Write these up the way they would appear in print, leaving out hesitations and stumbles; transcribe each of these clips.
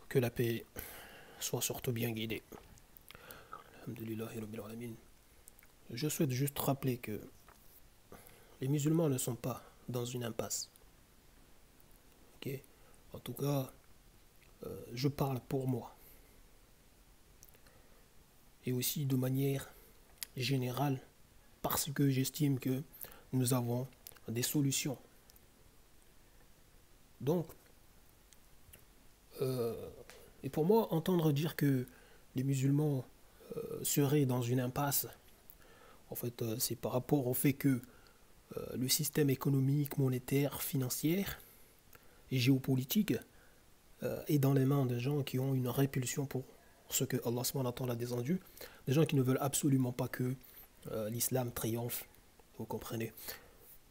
Que la paix soit surtout bien guidée. Alhamdulillahi Rabbil Alamin. Je souhaite juste rappeler que les musulmans ne sont pas dans une impasse. Ok. En tout cas, je parle pour moi. Et aussi de manière générale, parce que j'estime que nous avons des solutions. Donc, et pour moi, entendre dire que les musulmans seraient dans une impasse, en fait, c'est par rapport au fait que le système économique, monétaire, financier et géopolitique est dans les mains de gens qui ont une répulsion pour ce que Allah subhanahu wa ta'ala a descendu, des gens qui ne veulent absolument pas que l'islam triomphe, vous comprenez.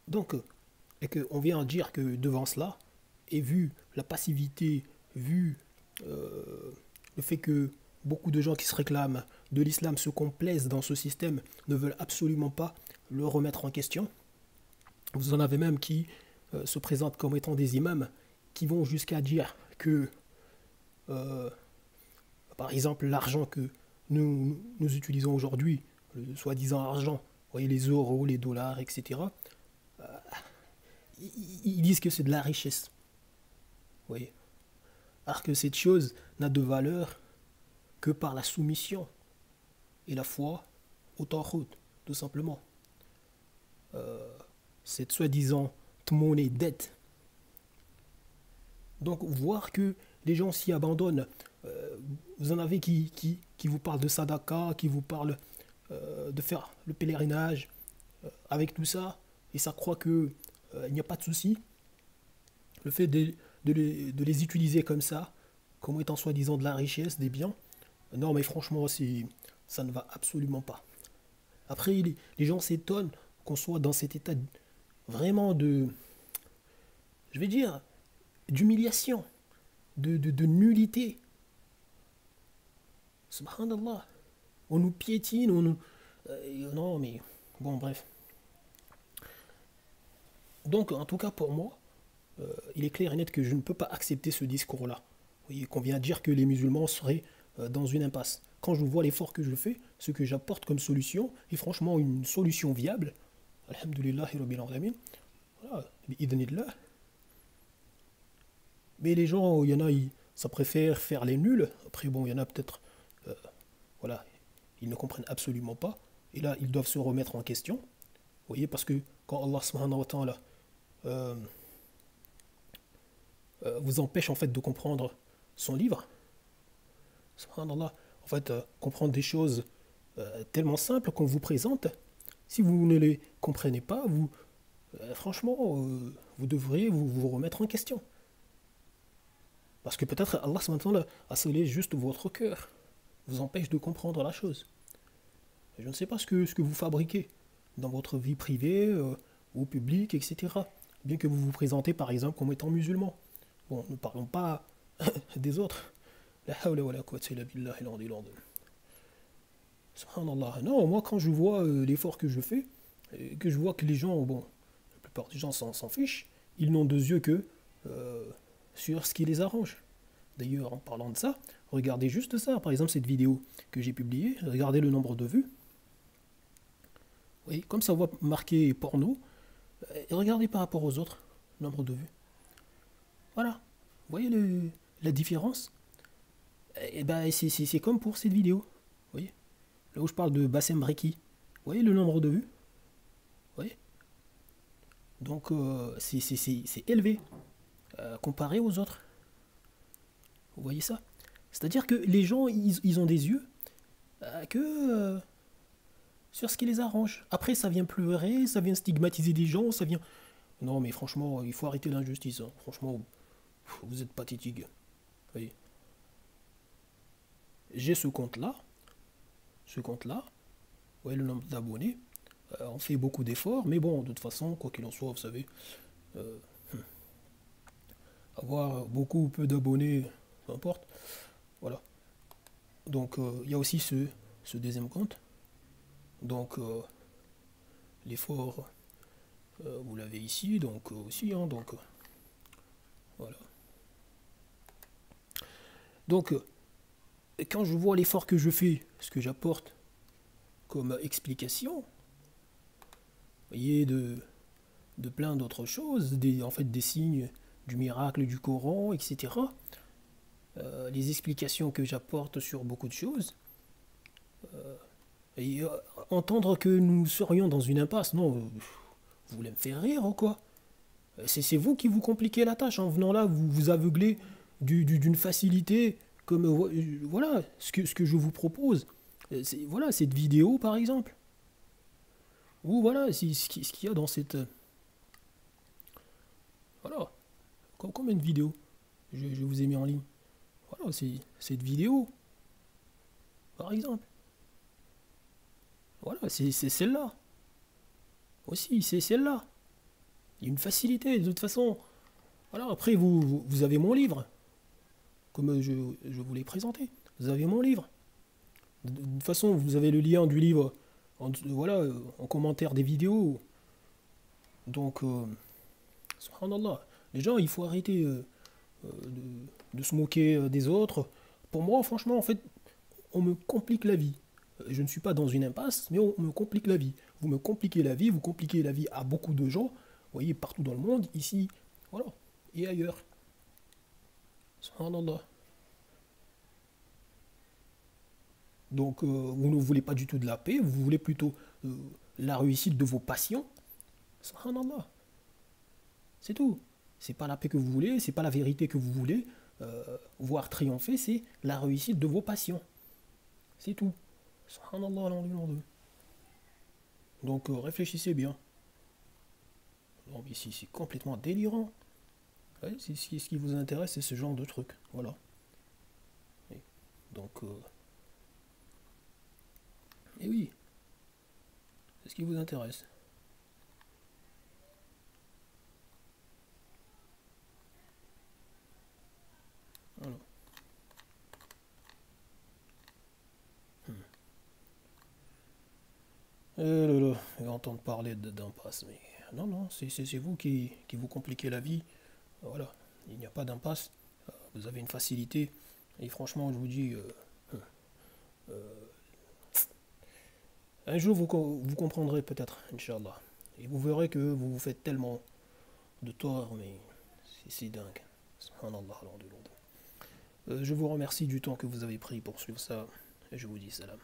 Donc, et qu'on vient dire que devant cela, et vu la passivité, vu le fait que beaucoup de gens qui se réclament de l'islam se complaisent dans ce système, ne veulent absolument pas le remettre en question. Vous en avez même qui se présentent comme étant des imams, qui vont jusqu'à dire que, euh, par exemple, l'argent que nous utilisons aujourd'hui, le soi-disant argent, vous voyez les euros, les dollars, etc., ils disent que c'est de la richesse. Vous voyez. Alors que cette chose n'a de valeur que par la soumission et la foi au tawhid, tout simplement. Cette soi-disant monnaie dette. Donc voir que les gens s'y abandonnent, vous en avez qui vous parlent de sadaka, qui vous parlent de faire le pèlerinage avec tout ça, et ça croit que il n'y a pas de souci. Le fait de les utiliser comme ça, comme étant soi-disant de la richesse, des biens, non mais franchement, ça ne va absolument pas. Après, les gens s'étonnent qu'on soit dans cet état vraiment je vais dire, d'humiliation, de nullité. Subhanallah. On nous piétine, on nous... non mais, bon bref. Donc, en tout cas pour moi, il est clair et net que je ne peux pas accepter ce discours-là. Vous voyez, qu'on vient dire que les musulmans seraient dans une impasse. Quand je vois l'effort que je fais, ce que j'apporte comme solution, est franchement une solution viable. Alhamdulillahi Rabbil Alamin. Voilà, bi'idhnillah. Mais les gens, il y en a, ça préfère faire les nuls. Après, bon, il y en a peut-être, voilà, ils ne comprennent absolument pas. Et là, ils doivent se remettre en question. Vous voyez, parce que quand Allah subhanahu wa ta'ala vous empêche en fait de comprendre son livre, subhanallah, en fait, comprendre des choses tellement simples qu'on vous présente, si vous ne les comprenez pas, franchement, vous devriez vous remettre en question. Parce que peut-être Allah subhanahu wa ta'ala a scellé juste votre cœur, vous empêche de comprendre la chose. Je ne sais pas ce que vous fabriquez dans votre vie privée, ou publique, etc. Bien que vous vous présentez par exemple comme étant musulman. Bon, ne parlons pas des autres. La hawla wa la quwwata illa billahi al-ali. Subhanallah. Non, moi quand je vois l'effort que je fais, et que je vois que les gens, bon, la plupart des gens s'en fichent, ils n'ont deux yeux que sur ce qui les arrange. D'ailleurs, en parlant de ça, regardez juste ça. Par exemple, cette vidéo que j'ai publiée, regardez le nombre de vues. Oui, comme ça voit marqué porno, et regardez par rapport aux autres, nombre de vues. Voilà. Vous voyez la différence? Et ben, c'est comme pour cette vidéo. Vous voyez? Là où je parle de Bassem Breki. Vous voyez le nombre de vues? Vous voyez? Donc, c'est élevé comparé aux autres. Vous voyez ça? C'est-à-dire que les gens, ils ont des yeux que sur ce qui les arrange. Après, ça vient pleurer, ça vient stigmatiser des gens, ça vient... Non, mais franchement, il faut arrêter l'injustice. Hein. Franchement, vous êtes pathétique. Vous voyez? J'ai ce compte-là. Ce compte-là. Vous voyez le nombre d'abonnés. On fait beaucoup d'efforts, mais bon, de toute façon, quoi qu'il en soit, vous savez, euh, avoir beaucoup ou peu d'abonnés, peu importe. Voilà. Donc, il y a aussi ce deuxième compte. Donc, l'effort, vous l'avez ici, donc aussi, hein, donc, voilà. Donc, quand je vois l'effort que je fais, ce que j'apporte comme explication, vous voyez, de plein d'autres choses, en fait des signes du miracle du Coran, etc. Les explications que j'apporte sur beaucoup de choses, et entendre que nous serions dans une impasse, non, vous voulez me faire rire ou quoi? C'est vous qui vous compliquez la tâche en venant là, vous vous aveuglez d'une facilité comme voilà ce que je vous propose. Voilà cette vidéo par exemple. Ou voilà ce qu'il y a dans cette voilà combien de vidéos je vous ai mis en ligne. Voilà c'est cette vidéo par exemple. Voilà c'est celle-là aussi c'est celle-là. Il y a une facilité de toute façon. Voilà après vous avez mon livre comme je vous l'ai présenté. Vous avez mon livre. De toute façon, vous avez le lien du livre voilà, en commentaire des vidéos. Donc, subhanallah, les gens, il faut arrêter de se moquer des autres. Pour moi, franchement, en fait, on me complique la vie. Je ne suis pas dans une impasse, mais on me complique la vie. Vous me compliquez la vie, vous compliquez la vie à beaucoup de gens. Vous voyez, partout dans le monde, ici, voilà, et ailleurs. Subhanallah. Donc, vous ne voulez pas du tout de la paix, vous voulez plutôt la réussite de vos passions. Subhanallah. C'est tout. C'est pas la paix que vous voulez, c'est pas la vérité que vous voulez voir triompher, c'est la réussite de vos passions. C'est tout. Subhanallah, donc réfléchissez bien. Non, mais ici, c'est complètement délirant. Ouais, ce qui vous intéresse, c'est ce genre de truc. Voilà. Et donc, et oui, c'est ce qui vous intéresse. Voilà. Et entendre parler d'impasse, mais non, non, c'est vous qui vous compliquez la vie. Voilà, il n'y a pas d'impasse. Vous avez une facilité. Et franchement, je vous dis, un jour vous comprendrez peut-être, Inch'Allah. Et vous verrez que vous vous faites tellement de tort, mais c'est dingue. Subhanallah, je vous remercie du temps que vous avez pris pour suivre ça. Et je vous dis salam.